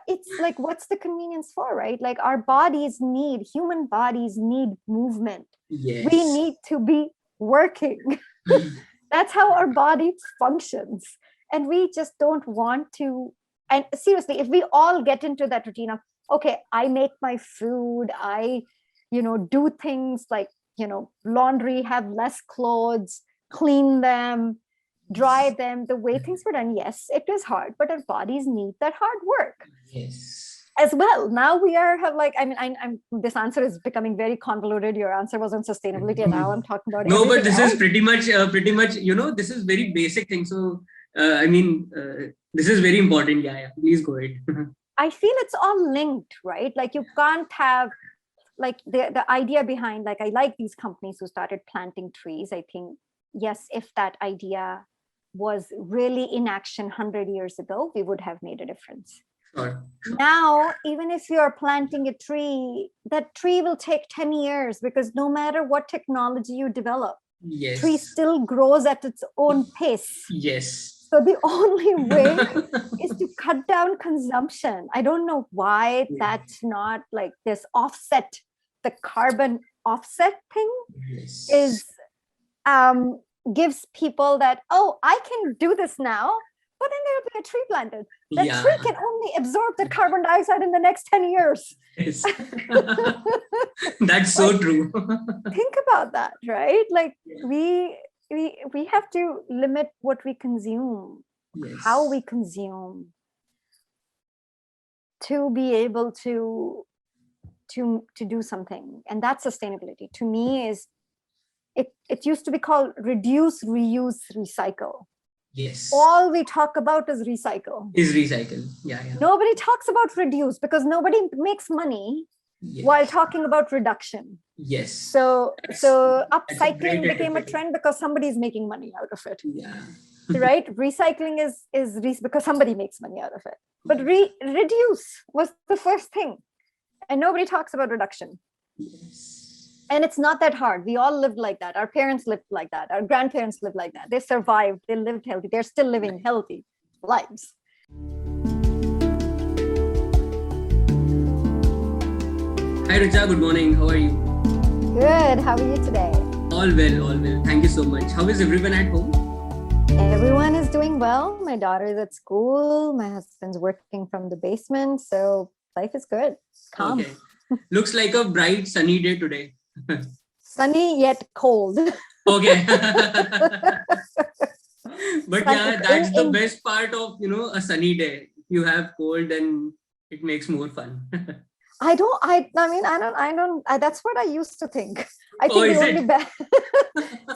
it's like, what's the convenience for, right? Like human bodies need movement. Yes. We need to be working. That's how our body functions. And we just don't want to. And seriously, if we all get into that routine of, okay, I make my food, I, do things like, laundry, have less clothes, clean them, dry them, the way things were done. Yes, it is hard, but our bodies need that hard work. Yes. As well. Now we I'm this answer is becoming very convoluted. Your answer was on sustainability, and now I'm talking about no, but this else. is pretty much, this is very basic thing. So, this is very important. Yeah. Please go ahead. I feel it's all linked, right? Like you can't have, like the idea behind, like, I like these companies who started planting trees. I think, yes, if that idea was really in action 100 years ago, we would have made a difference. Sure. Now, even if you're planting a tree, that tree will take 10 years, because no matter what technology you develop, yes, tree still grows at its own pace. Yes. So the only way is to cut down consumption. I don't know why that's not like this offset, the carbon offset thing is gives people that, oh, I can do this now. But then there will be a tree planted. That tree can only absorb the carbon dioxide in the next 10 years. Yes. That's so true. Think about that, right? Like we have to limit what we consume, how we consume, to be able to do something. And that's sustainability. To me, is it used to be called reduce, reuse, recycle. Yes. All we talk about is recycle. Yeah. Nobody talks about reduce, because nobody makes money while talking about reduction. Yes. So upcycling became a trend because somebody's making money out of it. Yeah. Right? Recycling is because somebody makes money out of it. But reduce was the first thing. And nobody talks about reduction. Yes. And it's not that hard. We all lived like that. Our parents lived like that. Our grandparents lived like that. They survived. They lived healthy. They're still living healthy lives. Hi, Richa. Good morning. How are you? Good. How are you today? All well. Thank you so much. How is everyone at home? Everyone is doing well. My daughter is at school. My husband's working from the basement. So life is good. Calm. Okay. Looks like a bright, sunny day today. Sunny yet cold. Okay. But that's the best part of, a sunny day. You have cold and it makes more fun. That's what I used to think. I think the only bad.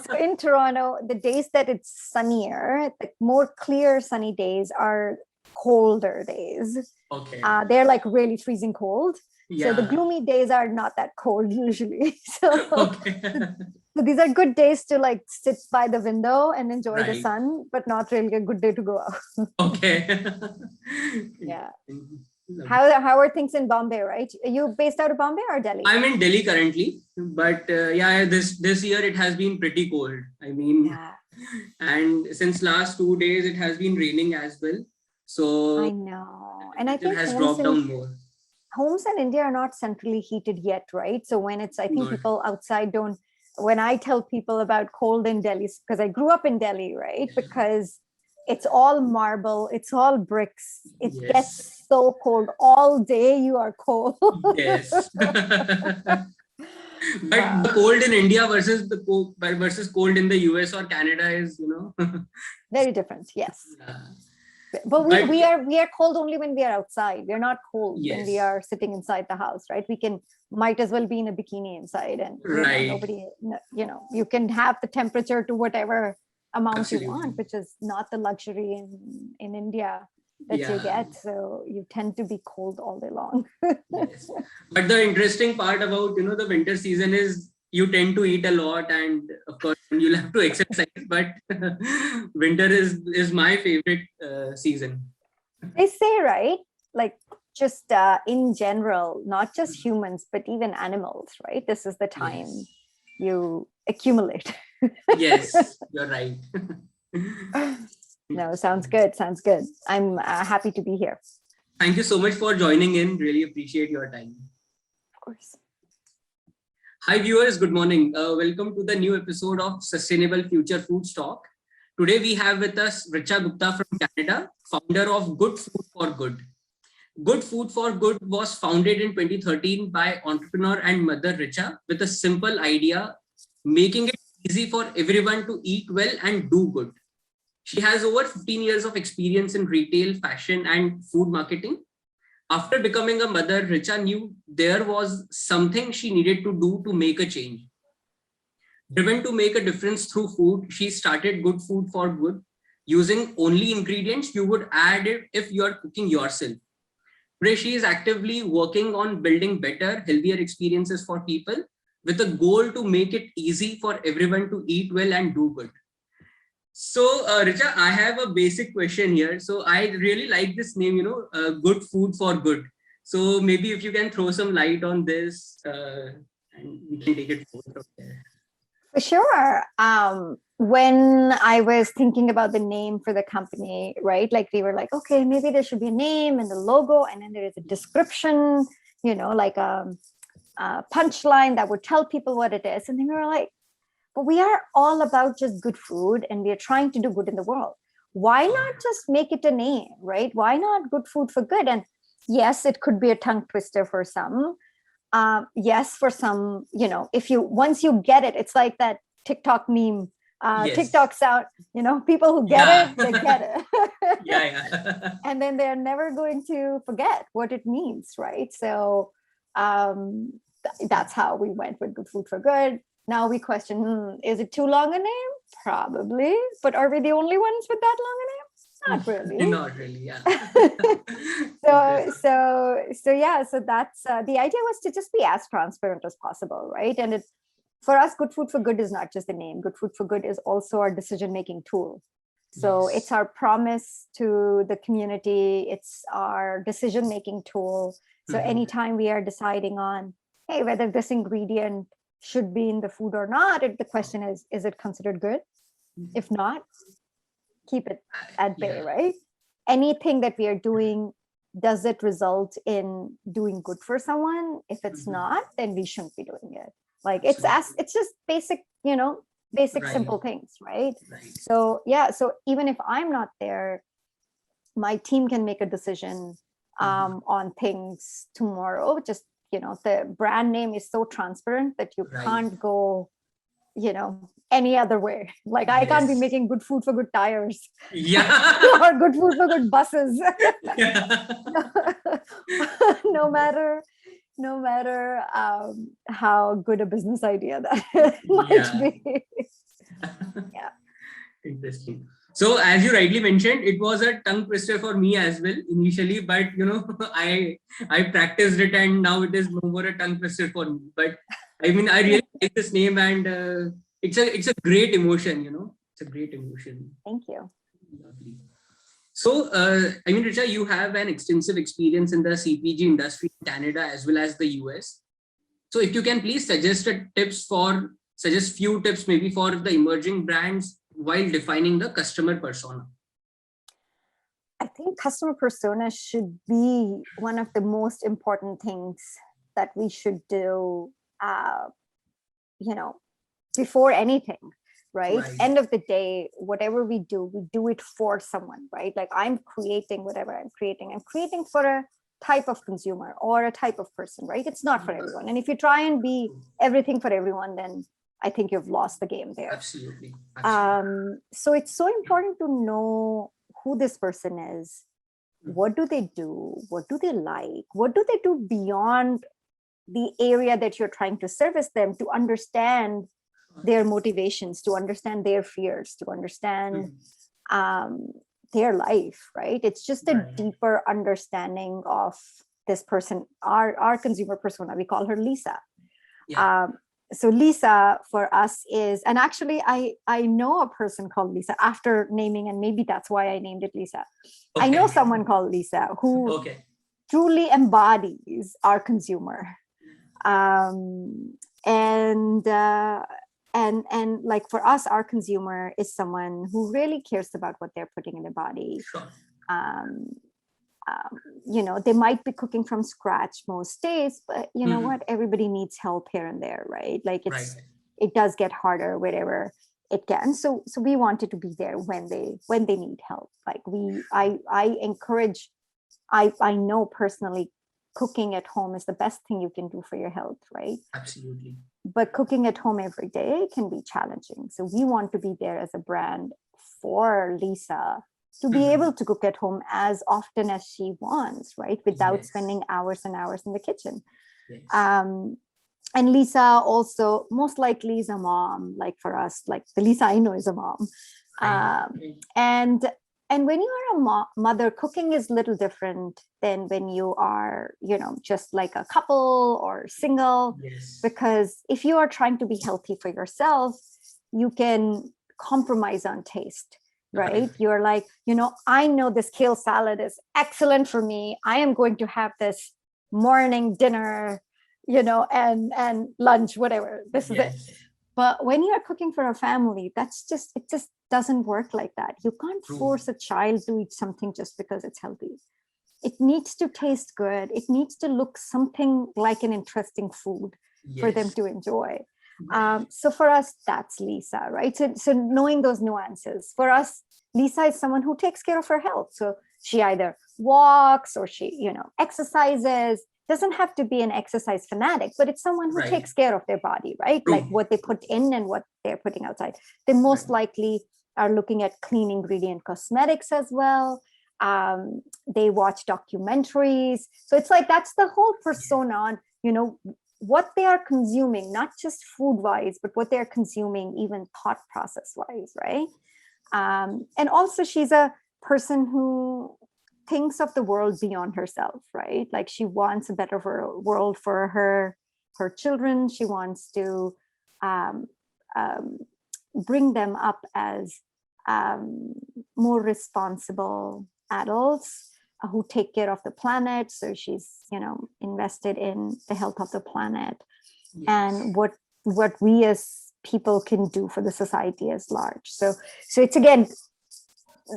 So in Toronto, the days that it's sunnier, the more clear sunny days are colder days. Okay. They're like really freezing cold. Yeah. So the gloomy days are not that cold usually. So these are good days to like sit by the window and enjoy the sun, but not really a good day to go out. Okay. Yeah. How are things in Bombay, right? Are you based out of Bombay or Delhi? I'm in Delhi currently, but this year it has been pretty cold. And since last 2 days it has been raining as well. So I know, and I think it has dropped down more. Homes in India are not centrally heated yet, right? So when it's, I think people outside don't. When I tell people about cold in Delhi, because I grew up in Delhi, right? Because it's all marble, it's all bricks. It gets so cold all day. You are cold. Yes. But the cold in India versus cold in the US or Canada is, very different. Yes. But we are cold only when we are outside. We're not cold when we are sitting inside the house, right? We might as well be in a bikini inside, and nobody, you can have the temperature to whatever amount you want, which is not the luxury in India that you get. So you tend to be cold all day long. Yes. But the interesting part about, the winter season is you tend to eat a lot, and of course you'll have to exercise, but winter is my favorite season. They say, right? Like just in general, not just humans, but even animals, right? This is the time you accumulate. Yes, you're right. No, sounds good. I'm happy to be here. Thank you so much for joining in. Really appreciate your time. Of course. Hi viewers, good morning. Welcome to the new episode of Sustainable Future Food Talk. Today we have with us Richa Gupta from Canada, founder of Good Food for Good. Good Food for Good was founded in 2013 by entrepreneur and mother Richa with a simple idea, making it easy for everyone to eat well and do good. She has over 15 years of experience in retail, fashion, and food marketing. After becoming a mother, Richa knew there was something she needed to do to make a change. Driven to make a difference through food, she started Good Food for Good, using only ingredients you would add it if you are cooking yourself. Today, she is actively working on building better, healthier experiences for people with a goal to make it easy for everyone to eat well and do good. So, Richa, I have a basic question here. So, I really like this name, Good Food for Good. So, maybe if you can throw some light on this, and we can take it forward from there. For sure. When I was thinking about the name for the company, right? Like we were like, okay, maybe there should be a name and the logo, and then there is a description, like a punchline that would tell people what it is. And then we were like, but we are all about just good food and we are trying to do good in the world. Why not just make it a name, right? Why not Good Food for Good? And yes, it could be a tongue twister for some. Yes, for some, once you get it, it's like that TikTok meme, Yes. TikTok sound, people who get it, they get it. Yeah. And then they're never going to forget what it means, right? So that's how we went with Good Food for Good. Now we question, is it too long a name? Probably. But are we the only ones with that long a name? Not really. Not really, yeah. So that's the idea was to just be as transparent as possible, right? And for us, Good Food for Good is not just the name. Good Food for Good is also our decision-making tool. So Yes. it's our promise to the community. It's our decision-making tool. So anytime we are deciding on, hey, whether this ingredient should be in the food or not, the question is it considered good? If not, keep it at bay, right? Anything that we are doing, does it result in doing good for someone? If it's not, then we shouldn't be doing it. Like it's just basic, Right. simple things, right? Right. So even if I'm not there, my team can make a decision on things tomorrow. Just, the brand name is so transparent that you Right. can't go, any other way. Like I can't be Yes. making Good Food for Good tires Yeah. or Good Food for Good buses. Yeah. no matter how good a business idea that might be. Yeah. Interesting. So as you rightly mentioned, it was a tongue twister for me as well initially, but I practiced it and now it is no more a tongue twister for me. But I mean, I really like this name and it's a great emotion, it's a great emotion. Thank you. Lovely. So, I mean, Richa, you have an extensive experience in the CPG industry in Canada as well as the US. So if you can please suggest few tips maybe for the emerging brands while defining the customer persona. I think customer persona should be one of the most important things that we should do, before anything, right? End of the day, whatever we do it for someone, right? Like I'm creating whatever I'm creating for a type of consumer or a type of person, right? It's not for everyone. And if you try and be everything for everyone, then I think you've lost the game there. Absolutely. So it's so important to know who this person is. What do they do? What do they like? What do they do beyond the area that you're trying to service them, to understand their motivations, to understand their fears, to understand their life, right? It's just a deeper understanding of this person, our consumer persona. We call her Lisa. So Lisa for us is, and actually I know a person called Lisa after naming, and maybe that's why I named it Lisa. I know someone called Lisa who truly embodies our consumer. And like for us, our consumer is someone who really cares about what they're putting in their body. They might be cooking from scratch most days, but you know what? Everybody needs help here and there, right? Like it does get harder wherever it can. So we wanted to be there when they need help. Like I encourage, I know personally, cooking at home is the best thing you can do for your health, right? Absolutely. But cooking at home every day can be challenging. So we want to be there as a brand for Lisa to be able to cook at home as often as she wants, right? Without spending hours and hours in the kitchen. Yes. And Lisa also most likely is a mom, like for us, like the Lisa I know is a mom. And when you are a mother, cooking is a little different than when you are, just like a couple or single. Yes. Because if you are trying to be healthy for yourself, you can compromise on taste, right? You're like, I know this kale salad is excellent for me. I am going to have this morning, dinner, and lunch, whatever. This is it. But when you're cooking for a family, it just doesn't work like that. You can't force a child to eat something just because it's healthy. It needs to taste good. It needs to look something like an interesting food for them to enjoy. So for us, that's Lisa, right? So knowing those nuances. For us, Lisa is someone who takes care of her health. So she either walks or she, exercises. Doesn't have to be an exercise fanatic, but it's someone who takes care of their body, right? Like what they put in and what they're putting outside. They most likely are looking at clean ingredient cosmetics as well. They watch documentaries. So it's like, that's the whole persona on, what they are consuming, not just food wise, but what they're consuming, even thought process wise, right? And also she's a person who thinks of the world beyond herself, right? Like she wants a better world for her children. She wants to bring them up as more responsible adults who take care of the planet. So she's, invested in the health of the planet and what we as people can do for the society as large. So it's again,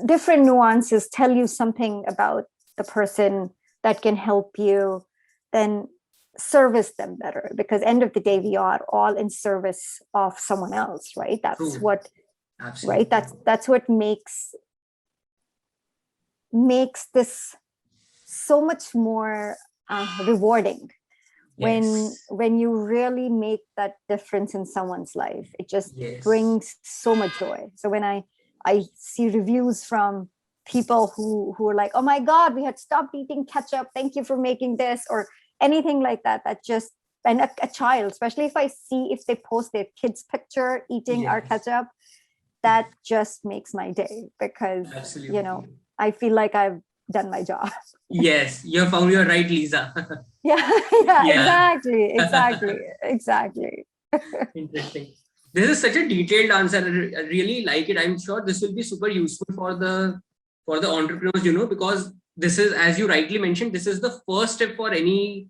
different nuances tell you something about the person that can help you then service them better, because end of the day we are all in service of someone else, right? That's what right, that's what makes this so much more rewarding. When you really make that difference in someone's life, it just brings so much joy. So when I see reviews from people who are like, oh my God, we had stopped eating ketchup. Thank you for making this, or anything like that. That just, and a child, especially if they post their kid's picture eating our ketchup, that just makes my day, because, I feel like I've done my job. Yes, you have found your right Lisa. Exactly. Interesting. This is such a detailed answer. I really like it. I'm sure this will be super useful for the entrepreneurs, because this is, as you rightly mentioned, this is the first step for any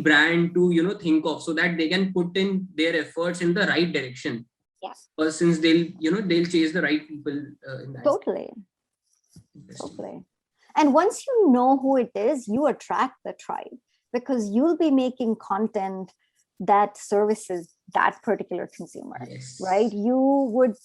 brand to, think of, so that they can put in their efforts in the right direction. Yes. Since they'll chase the right people in that. Totally. And once you know who it is, you attract the tribe, because you'll be making content that services that particular consumer, right? You would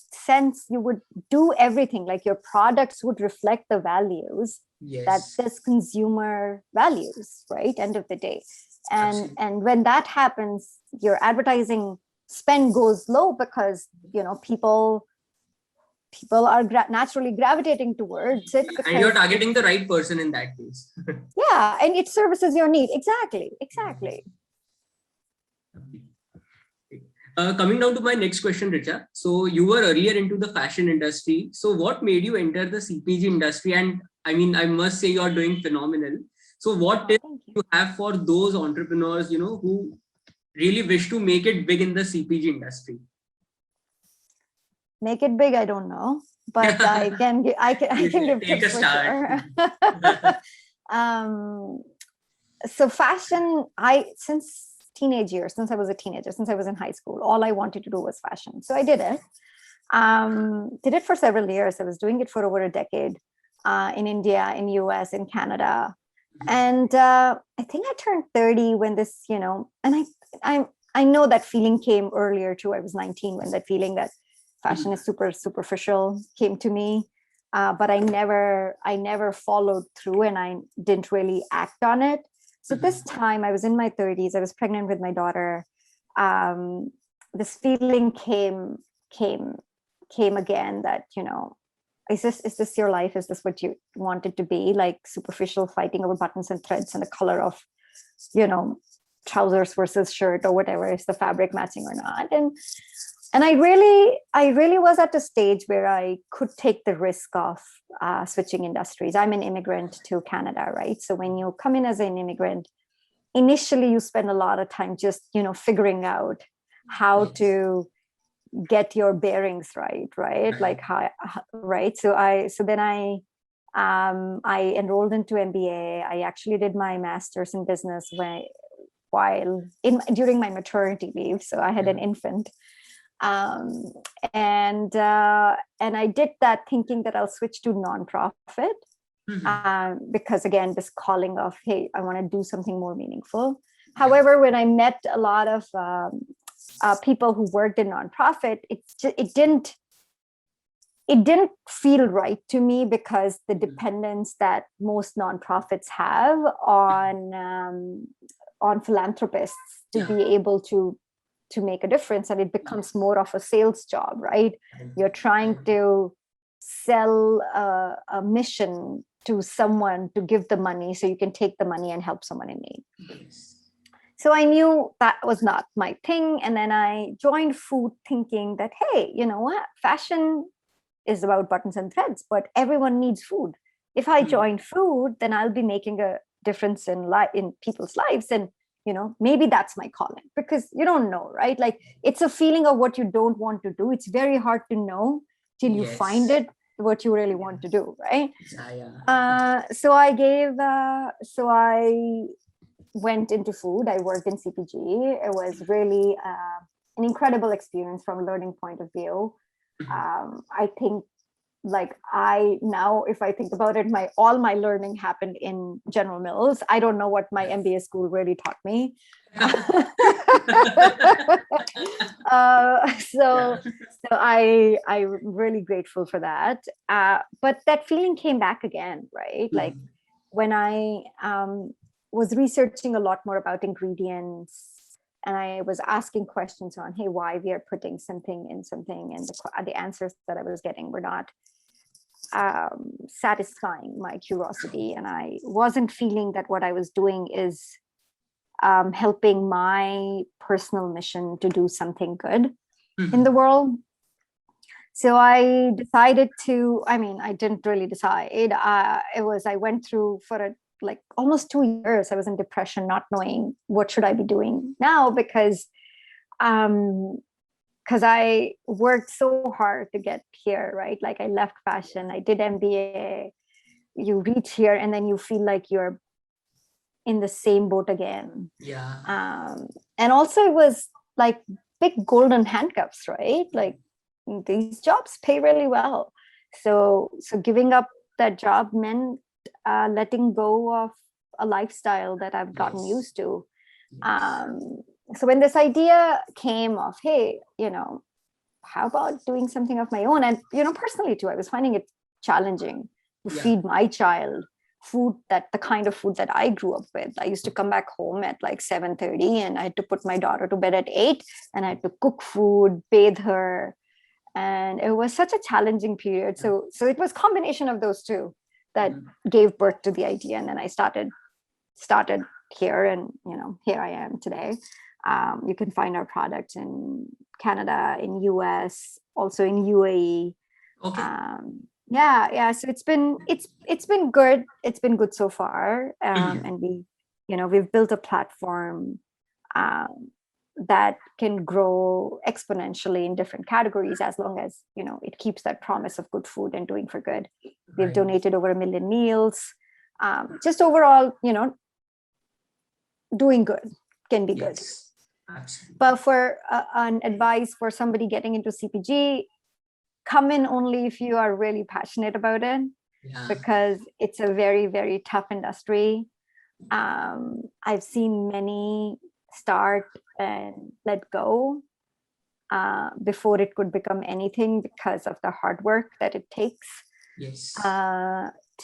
do everything, like your products would reflect the values that this consumer values, right? End of the day. And when that happens, your advertising spend goes low, because, people are naturally gravitating towards it. And you're targeting the right person in that case. Yeah, and it services your need. Exactly. Coming down to my next question, Richa. So you were earlier into the fashion industry. So what made you enter the CPG industry? And I mean, I must say you're doing phenomenal. So what tips do you have for those entrepreneurs, who really wish to make it big in the CPG industry? Make it big, I don't know, but I can give tips for sure. So fashion, since I was a teenager, since I was in high school, all I wanted to do was fashion. So I did it. Did it for several years. I was doing it for over a decade in India, in US, in Canada. And I think I turned 30 when this, and I know that feeling came earlier too. I was 19 when that feeling that fashion is super superficial came to me. But I never followed through, and I didn't really act on it. So this time I was in my 30s, I was pregnant with my daughter. This feeling came again that, is this your life? Is this what you want it to be? Like superficial fighting over buttons and threads and the color of, trousers versus shirt or whatever, is the fabric matching or not? And I really was at a stage where I could take the risk of switching industries. I'm an immigrant to Canada, right? So when you come in as an immigrant, initially you spend a lot of time just, figuring out how to get your bearings right? Like how, right? So then I enrolled into MBA. I actually did my master's in business while during my maternity leave. So I had an infant. Um, and I did that thinking that I'll switch to nonprofit, because again, this calling of, hey, I want to do something more meaningful. However, when I met a lot of people who worked in nonprofit, it didn't feel right to me, because the dependence that most nonprofits have on philanthropists to be able to make a difference, and it becomes more of a sales job, right? You're trying to sell a mission to someone to give the money so you can take the money and help someone in need. So I knew that was not my thing. And then I joined food thinking that, hey, you know what? Fashion is about buttons and threads, but everyone needs food. If I join food, then I'll be making a difference in people's lives. And, maybe that's my calling, because you don't know, right? Like, it's a feeling of what you don't want to do. It's very hard to know till you find it, what you really want to do, right? So I went into food. I worked in CPG. It was really an incredible experience from a learning point of view. I think, like, if I think about it, all my learning happened in General Mills. I don't know what my MBA school really taught me. So I'm really grateful for that. But that feeling came back again, right? Like, when I was researching a lot more about ingredients, and I was asking questions on, hey, why we are putting something in something, and the answers that I was getting were not satisfying my curiosity, and I wasn't feeling that what I was doing is helping my personal mission to do something good in the world. So I decided I didn't really decide. I went through for almost 2 years. I was in depression, not knowing what should I be doing now, because I worked so hard to get here, right? Like, I left fashion, I did MBA, you reach here, and then you feel like you're in the same boat again. And also it was like big golden handcuffs, right? Like, these jobs pay really well. So giving up that job meant letting go of a lifestyle that I've gotten used to. So when this idea came of, hey, how about doing something of my own? And, personally too, I was finding it challenging to feed my child the kind of food that I grew up with. I used to come back home at like 7:30, and I had to put my daughter to bed at 8, and I had to cook food, bathe her. And it was such a challenging period. So it was a combination of those two that gave birth to the idea. And then I started here, and, here I am today. You can find our products in Canada, in US, also in UAE. So it's been good. It's been good so far. And we've built a platform that can grow exponentially in different categories, as long as, it keeps that promise of good food and doing for good. We've donated over 1 million meals. Just overall, doing good can be good. Absolutely. But for an advice for somebody getting into CPG, come in only if you are really passionate about it, because it's a very, very tough industry. I've seen many start and let go before it could become anything because of the hard work that it takes Yes.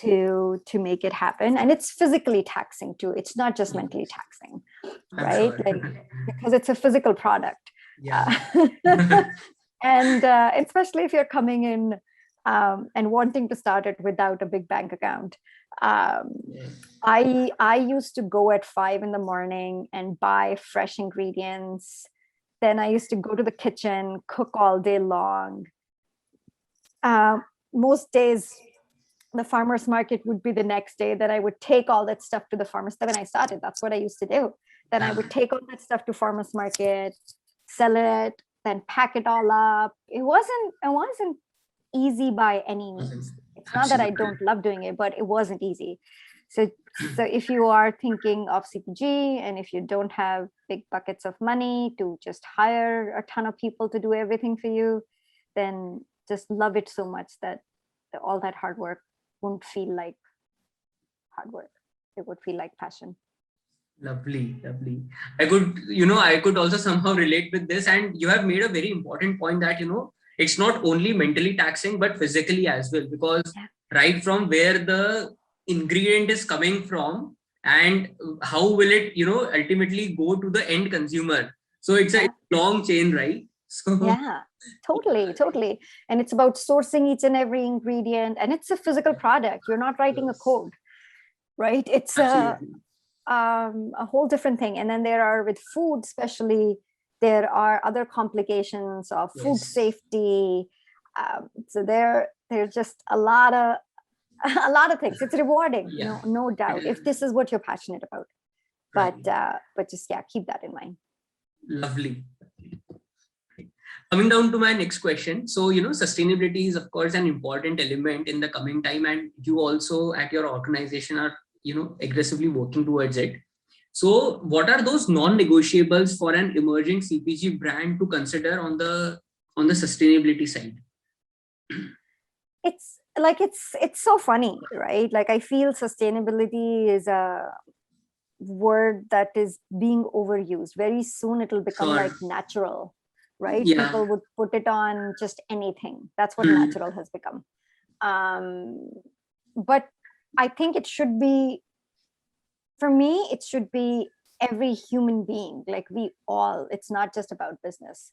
To make it happen. And it's physically taxing too. It's not just mentally taxing, I'm right? sure. Like, because it's a physical product. Yeah. And especially if you're coming in and wanting to start it without a big bank account. Yeah. I used to go at 5 a.m. and buy fresh ingredients. Then I used to go to the kitchen, cook all day long. Most days, the farmer's market would be the next day. Then I would take all that stuff to the farmer's. When I started, that's what I used to do. Then I would take all that stuff to farmer's market, sell it, then pack it all up. It wasn't easy by any means. It's not that I don't love doing it, but it wasn't easy. So if you are thinking of CPG and if you don't have big buckets of money to just hire a ton of people to do everything for you, then just love it so much that all that hard work won't feel like hard work. It would feel like passion. Lovely. I could also somehow relate with this. And you have made a very important point that, it's not only mentally taxing, but physically as well, because right from where the ingredient is coming from and how will it, ultimately go to the end consumer. So it's a long chain, right? So yeah, totally. And it's about sourcing each and every ingredient, and it's a physical product. You're not writing a code, right? It's a whole different thing. And then there are, with food especially, there are other complications of food safety. So there's just a lot of things. It's rewarding, no doubt, if this is what you're passionate about. But just keep that in mind. Lovely. Coming down to my next question. So, sustainability is of course an important element in the coming time, and you also at your organization are, aggressively working towards it. So what are those non-negotiables for an emerging CPG brand to consider on the sustainability side? It's so funny, right? Like, I feel sustainability is a word that is being overused. Very soon it'll become like natural, right? People would put it on just anything. That's what natural has become. But I think it should be, for me, it should be every human being. Like, it's not just about business.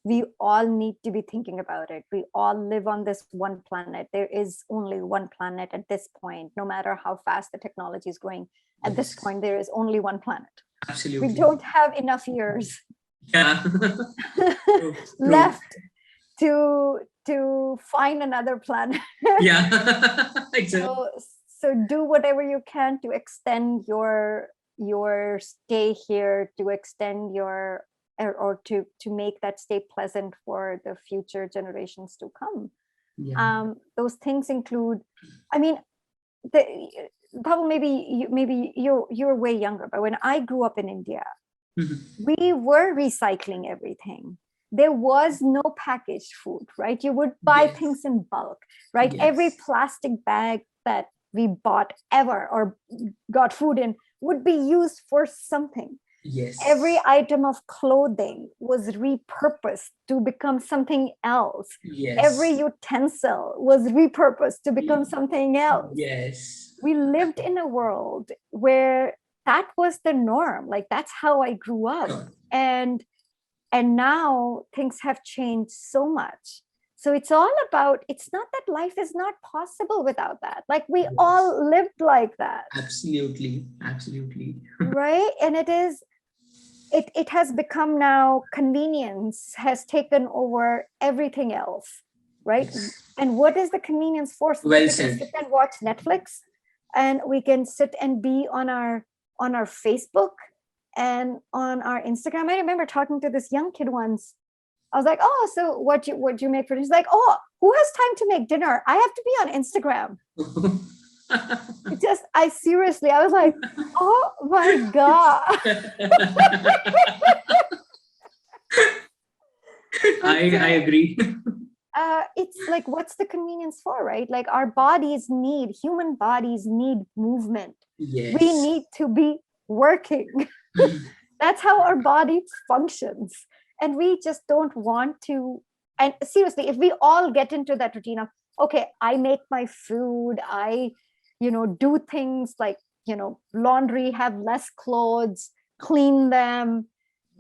We all need to be thinking about it. We all live on this one planet. There is only one planet at this point, no matter how fast the technology is going. At this point, there is only one planet. Absolutely. We don't have enough years left to find another planet. Exactly. So do whatever you can to extend your stay here, to extend your or to make that stay pleasant for the future generations to come. Those things include, I mean, Dhawal, maybe you're way younger, but when I grew up in India, we were recycling everything. There was no packaged food, right? You would buy things in bulk, right? Every plastic bag that we bought ever or got food in would be used for something. Every item of clothing was repurposed to become something else. Every utensil was repurposed to become something else. We lived in a world where that was the norm. Like, that's how I grew up. And now things have changed so much. So it's all about, it's not that life is not possible without that. Like, we all lived like that. Absolutely. Right? And it has become now, convenience has taken over everything else, right? And what is the convenience for? So we can sit and watch Netflix, and we can sit and be on our Facebook and on our Instagram. I remember talking to this young kid once. I was like, "Oh, so what you make for dinner?" He's like, "Oh, who has time to make dinner? I have to be on Instagram." I seriously, I was like, "Oh my God." I agree. it's like, what's the convenience for, right? Like human bodies need movement. Yes. We need to be working. That's how our body functions. And we just don't want to. And seriously, if we all get into that routine of, okay, I make my food, I, do things like, laundry, have less clothes, clean them,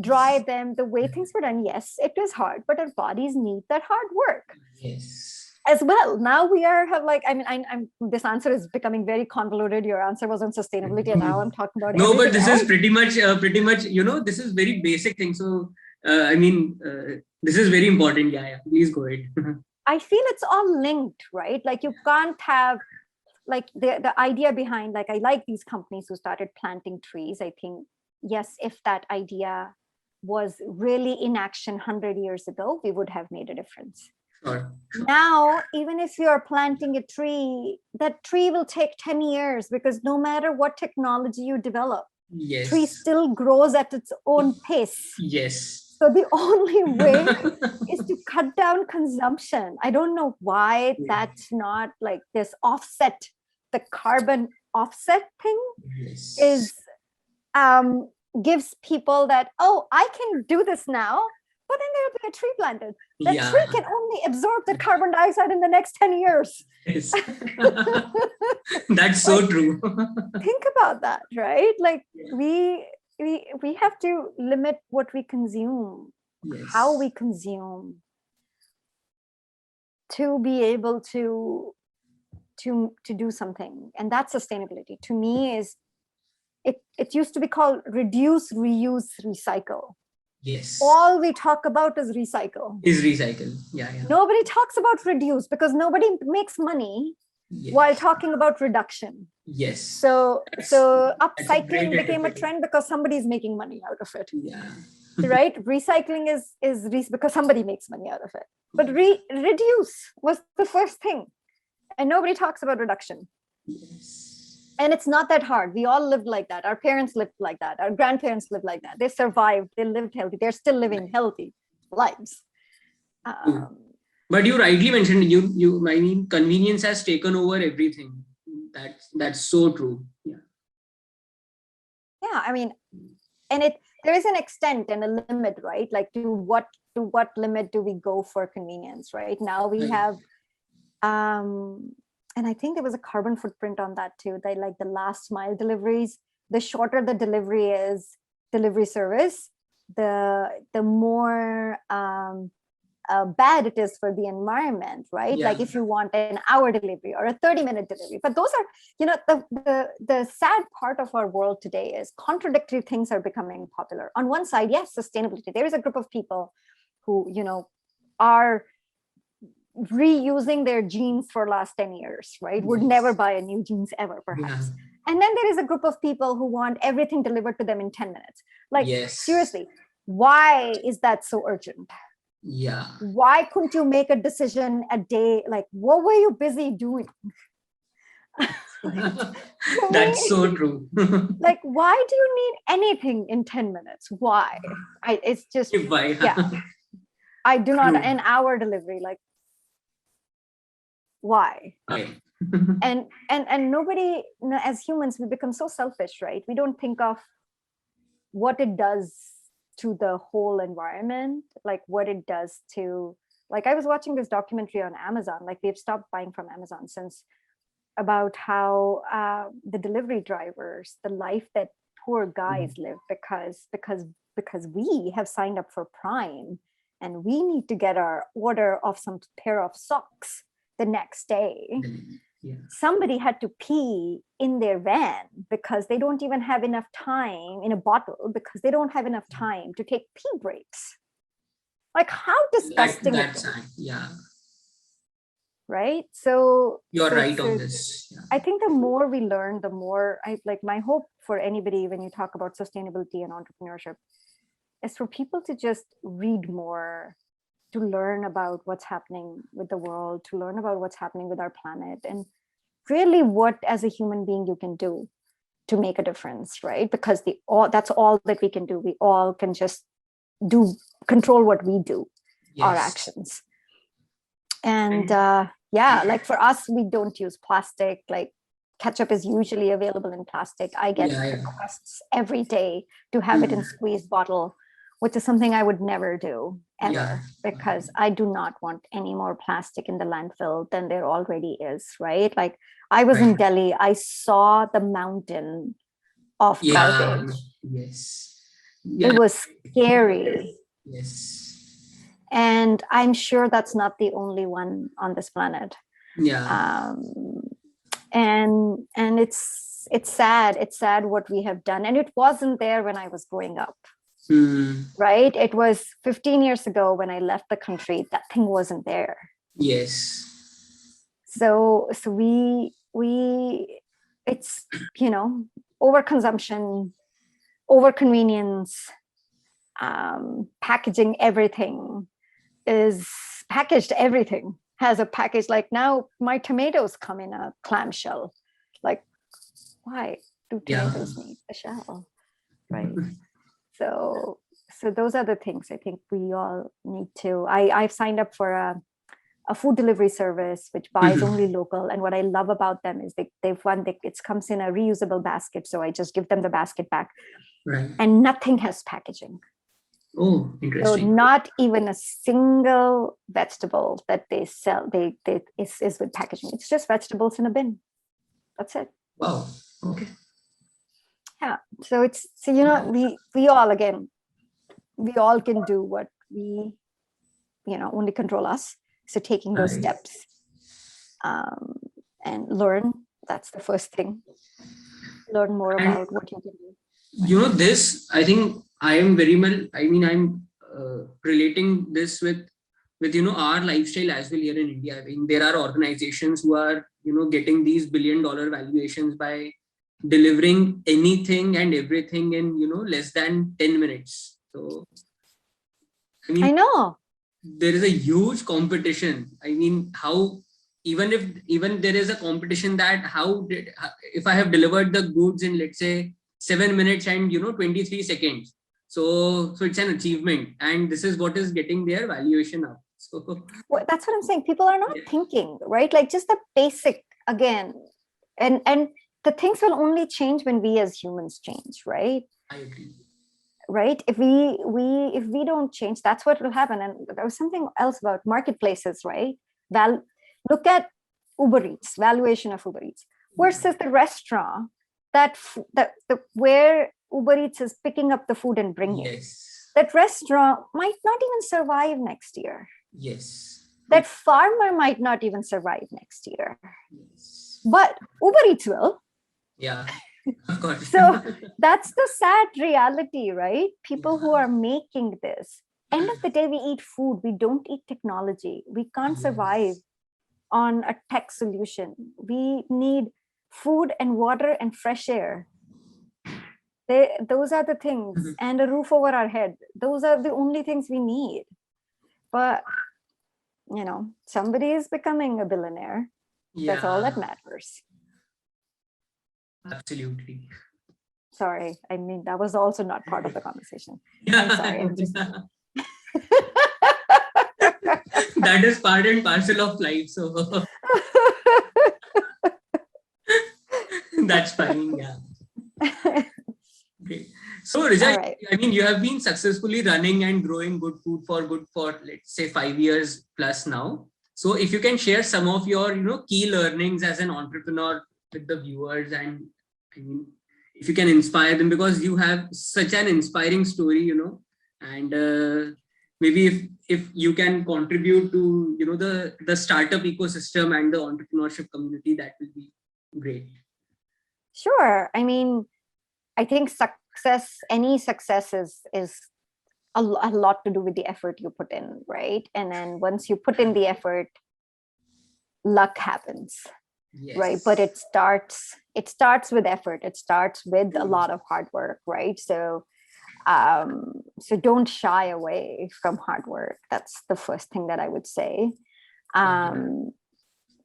dry them, the way things were done. Yes, it is hard, but our bodies need that hard work. Yes. As well. Now we I'm this answer is becoming very convoluted. Your answer was on sustainability, and now I'm talking about no, but this else. is pretty much, this is very basic thing. So, this is very important. Yeah. Please go ahead. I feel it's all linked, right? Like you can't have, like the idea behind, like, I like these companies who started planting trees. I think, yes, if that idea was really in action 100 years ago, we would have made a difference. Sure. Now, even if you're planting a tree, that tree will take 10 years, because no matter what technology you develop, yes, tree still grows at its own pace. Yes. So the only way is to cut down consumption. I don't know why that's not like this offset, the carbon offset thing is gives people that, oh, I can do this now, but then there'll be a tree planted. That tree can only absorb the carbon dioxide in the next 10 years. Yes. That's so true. Think about that, right? Like we have to limit what we consume, how we consume, to be able to do something. And that's sustainability. To me, is it used to be called reduce, reuse, recycle. Yes. All we talk about is recycle. Yeah. Nobody talks about reduce, because nobody makes money while talking about reduction. Yes. So upcycling became a trend because somebody's making money out of it. Yeah. Right? Recycling is because somebody makes money out of it. But reduce was the first thing. And nobody talks about reduction. Yes. And it's not that hard. We all lived like that. Our parents lived like that. Our grandparents lived like that. They survived. They lived healthy. They're still living healthy lives. But you rightly mentioned, convenience has taken over everything. That's so true. Yeah. Yeah, I mean, and there is an extent and a limit, right? Like to what limit do we go for convenience, right? Now we have and I think there was a carbon footprint on that too. They like the last mile deliveries. The shorter the delivery service, the more bad it is for the environment, right? Yeah. Like if you want an hour delivery or a 30-minute delivery. But those are, the sad part of our world today is contradictory things are becoming popular. On one side, yes, sustainability. There is a group of people who, are reusing their jeans for last 10 years, right? Would never buy a new jeans ever, perhaps. And then there is a group of people who want everything delivered to them in 10 minutes. Like, seriously, why is that so urgent? Yeah. Why couldn't you make a decision a day? Like, what were you busy doing? That's so true. Like, why do you need anything in 10 minutes? Why? It's just, I do not, an hour delivery, like, why? and nobody, as humans, we become so selfish, right? We don't think of what it does to the whole environment, like what it does to, like, I was watching this documentary on Amazon, like we've stopped buying from Amazon since, about how the delivery drivers, the life that poor guys live because we have signed up for Prime and we need to get our order of some pair of socks the next day. Somebody had to pee in their van because they don't even have enough time, in a bottle, because they don't have enough time to take pee breaks. Like, how disgusting is it? Right? So you're right on this. I think the more we learn, the more my hope for anybody when you talk about sustainability and entrepreneurship is for people to just read more, to learn about what's happening with the world, to learn about what's happening with our planet, and really what as a human being you can do to make a difference, right? Because that's all that we can do. We all can just control what we do, our actions. And like for us, we don't use plastic. Like ketchup is usually available in plastic. I get requests every day to have it in squeezed bottle, which is something I would never do ever, because I do not want any more plastic in the landfill than there already is, right? Like I was in Delhi, I saw the mountain of garbage. Yes. It was scary. Yes. And I'm sure that's not the only one on this planet. And it's sad. It's sad what we have done. And it wasn't there when I was growing up. Right? It was 15 years ago when I left the country. That thing wasn't there. Yes. So we it's, overconsumption, overconvenience, packaging everything is packaged. Everything has a package. Like now my tomatoes come in a clamshell. Like, why do tomatoes need a shell? Right. So those are the things I think we all need to. I've signed up for a food delivery service which buys only local. And what I love about them is it comes in a reusable basket. So I just give them the basket back. Right. And nothing has packaging. Oh, interesting. So not even a single vegetable that they sell is with packaging. It's just vegetables in a bin. That's it. Wow. Okay. Yeah. So we all can do what we, only control us. So taking those steps and learn, that's the first thing. Learn more about what you can do. This, I think I am very well, I'm relating this with our lifestyle as well here in India. I mean, there are organizations who are, getting these $1 billion valuations by delivering anything and everything in, less than 10 minutes. So, I know. There is a huge competition. I mean, how, even there is a competition that if I have delivered the goods in, let's say, 7 minutes and 23 seconds, so it's an achievement, and this is what is getting their valuation up. So that's what I'm saying. People are not thinking, right? Like just the basic again, and the things will only change when we as humans change, right? I agree. Right? If we don't change, that's what will happen. And there was something else about marketplaces, right? Look at Uber Eats, valuation of Uber Eats versus the restaurant where Uber Eats is picking up the food and bringing it. That restaurant might not even survive next year. That farmer might not even survive next year. But Uber Eats will. Yeah. Of course. So that's the sad reality, right? People who are making this, end of the day, we eat food. We don't eat technology. We can't survive on a tech solution. We need food and water and fresh air. Those are the things, and a roof over our head. Those are the only things we need. But, somebody is becoming a billionaire. Yeah. That's all that matters. Absolutely. Sorry. I mean, that was also not part of the conversation. I'm sorry. I'm just... That is part and parcel of life. So that's fine. Yeah. Okay. So, Richa, I mean, you have been successfully running and growing Good Food for let's say 5 years plus now. So if you can share some of your, key learnings as an entrepreneur with the viewers, and I mean, if you can inspire them, because you have such an inspiring story, and maybe if you can contribute to, the startup ecosystem and the entrepreneurship community, that will be great. Sure. I mean, I think any success is a lot to do with the effort you put in, right? And then once you put in the effort, luck happens. Yes. Right? But it starts with effort. It starts with a lot of hard work, right? So don't shy away from hard work. That's the first thing that I would say.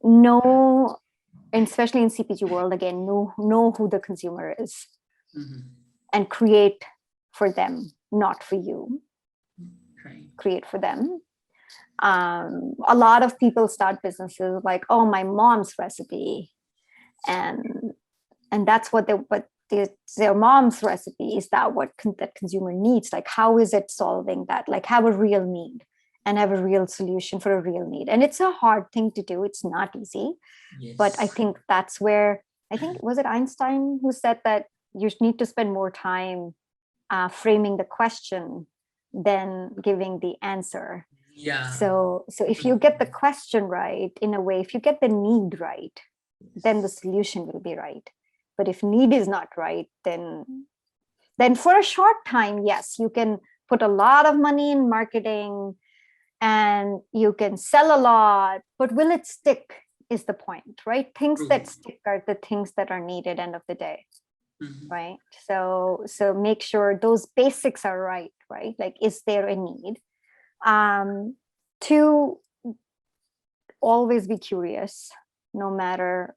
Know, and especially in CPG world, again, know who the consumer is, and create for them, not for you. Right. Create for them. A lot of people start businesses like, oh, my mom's recipe, and that's what their mom's recipe. Is that what that consumer needs? Like, how is it solving that? Like, have a real need and have a real solution for a real need. And it's a hard thing to do. It's not easy. Yes. But I think that's where, I think, was it Einstein who said that you need to spend more time framing the question than giving the answer. Yeah. So if you get the question right, in a way, if you get the need right, then the solution will be right. But if need is not right, then for a short time, yes, you can put a lot of money in marketing and you can sell a lot, but will it stick is the point, right? Things that stick are the things that are needed end of the day. Right? So make sure those basics are right? Like, is there a need? To always be curious, no matter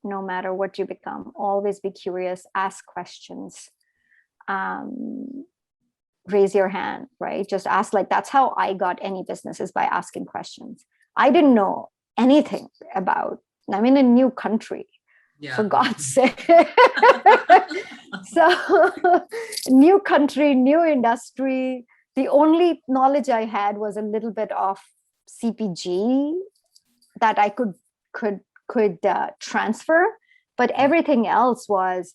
what you become. Always be curious, ask questions, raise your hand, right? Just ask. Like, that's how I got any businesses, by asking questions. I didn't know anything about, I'm in a new country. Yeah. For God's sake. So new country, new industry. The only knowledge I had was a little bit of CPG that I could transfer, but everything else was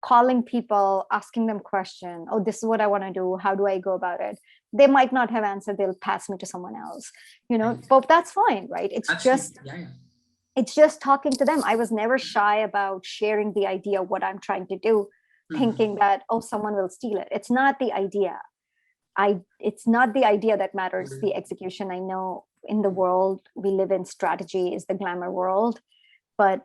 calling people, asking them questions. Oh, this is what I want to do. How do I go about it? They might not have answered. They'll pass me to someone else, but that's fine, right? It's Absolutely. It's just talking to them. I was never shy about sharing the idea of what I'm trying to do, thinking that, oh, someone will steal it. It's not the idea. It's not the idea that matters, the execution. I know in the world we live in, strategy is the glamour world, but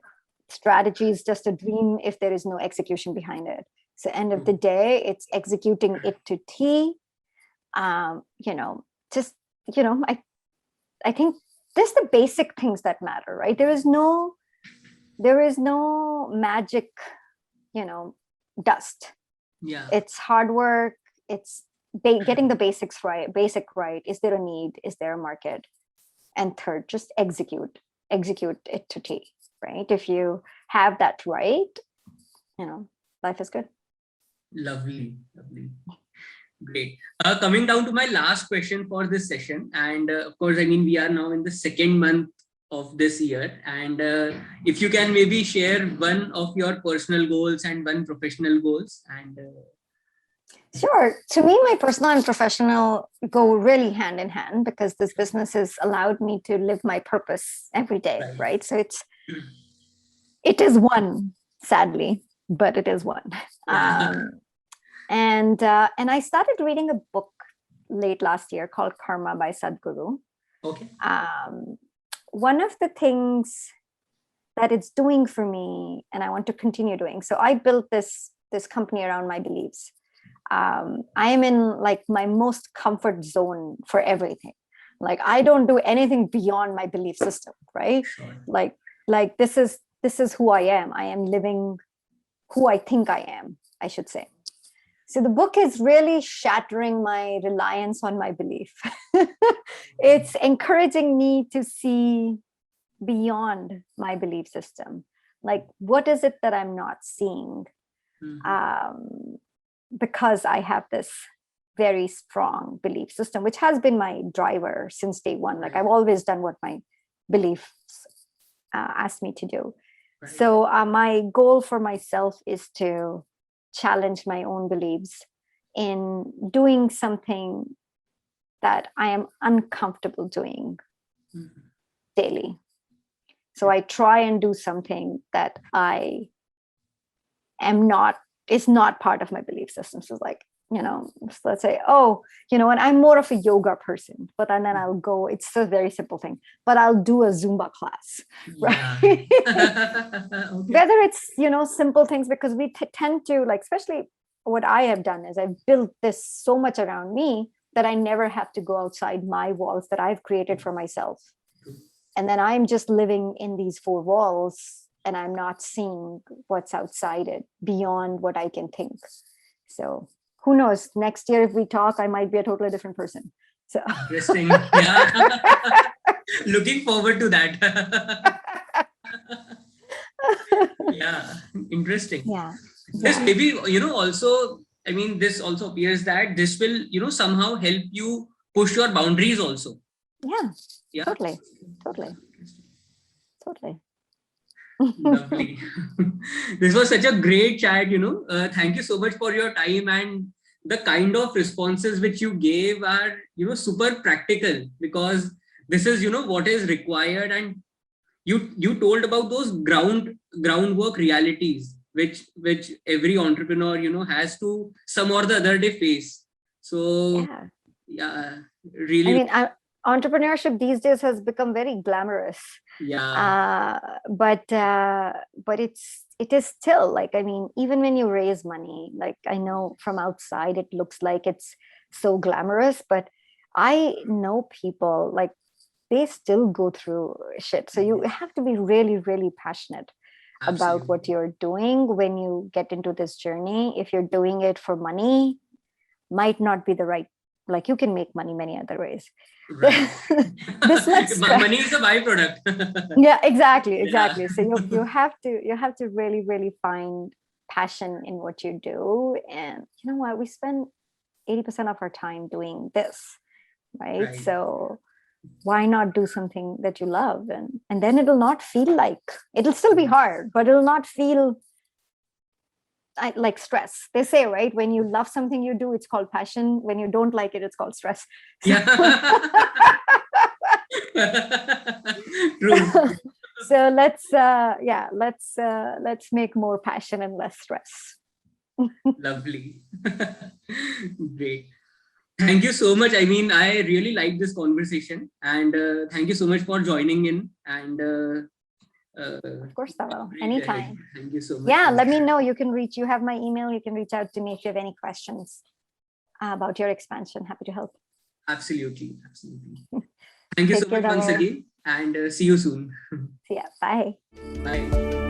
strategy is just a dream if there is no execution behind it. So end of the day, it's executing it to T. I think there's the basic things that matter, right? There is no magic, dust. Yeah. It's hard work. It's getting the basics right. Is there a need? Is there a market? And third, just execute it to T, right? If you have that right, life is good. Lovely. Great. Coming down to my last question for this session, and of course, I mean, we are now in the second month of this year, and if you can maybe share one of your personal goals and one professional goals, and Sure. To me, my personal and professional go really hand in hand, because this business has allowed me to live my purpose every day, right? So it is one, sadly, but it is one. And I started reading a book late last year called Karma by Sadhguru. Okay. One of the things that it's doing for me, and I want to continue doing. So I built this company around my beliefs. I am in like my most comfort zone for everything. Like, I don't do anything beyond my belief system, right? Sure. Like this is who I am. I am living who I think I am, I should say. So the book is really shattering my reliance on my belief. It's encouraging me to see beyond my belief system. Like, what is it that I'm not seeing? Because I have this very strong belief system, which has been my driver since day one. Like, I've always done what my beliefs asked me to do. Right. So my goal for myself is to challenge my own beliefs in doing something that I am uncomfortable doing daily. So I try and do something that is not part of my belief system. So like, let's say, and I'm more of a yoga person, but then I'll go, it's a very simple thing, but I'll do a Zumba class, right? Okay. Whether it's, simple things, because we tend to, like, especially what I have done is I've built this so much around me that I never have to go outside my walls that I've created for myself. And then I'm just living in these four walls, and I'm not seeing what's outside it beyond what I can think. So who knows, next year if we talk, I might be a totally different person. So interesting. Yeah. Looking forward to that. Yeah, interesting. yeah, This yeah, maybe, also, I mean, this also appears that this will, somehow help you push your boundaries also. yeah, Yeah. totally, totally, totally. Lovely. This was such a great chat. Thank you so much for your time, and the kind of responses which you gave are, super practical, because this is, what is required. And you told about those groundwork realities which every entrepreneur, has to some or the other day face. So Yeah. yeah, I really. mean, entrepreneurship these days has become very glamorous. Yeah. But it is still like, I mean, even when you raise money, like I know from outside it looks like it's so glamorous, but I know people like they still go through shit. So you have to be really, really passionate about what Absolutely. you're doing when you get into this journey. If you're doing it for money, might not be the right, like you can make money many other ways. Right. This much stress. Money is a byproduct. Yeah, exactly, Yeah. exactly. So you have to really, really find passion in what you do. And you know what, we spend 80% of our time doing this, right? Right. So why not do something that you love? And then it'll not feel like, it'll still be hard, but it'll not feel like stress. They say, right, when you love something you do, it's called passion. When you don't like it, it's called stress. So, Yeah. True. so let's make more passion and less stress. Lovely. Great. Thank you so much. I mean, I really like this conversation, and thank you so much for joining in. And Of course, Dhawal. great ahead. Anytime. Thank you so much. Yeah, let me know. You have my email. You can reach out to me if you have any questions about your expansion. Happy to help. Absolutely. Absolutely. Thank you so Take care, much once Dhawal. again, and see you soon. See ya. Bye. Bye.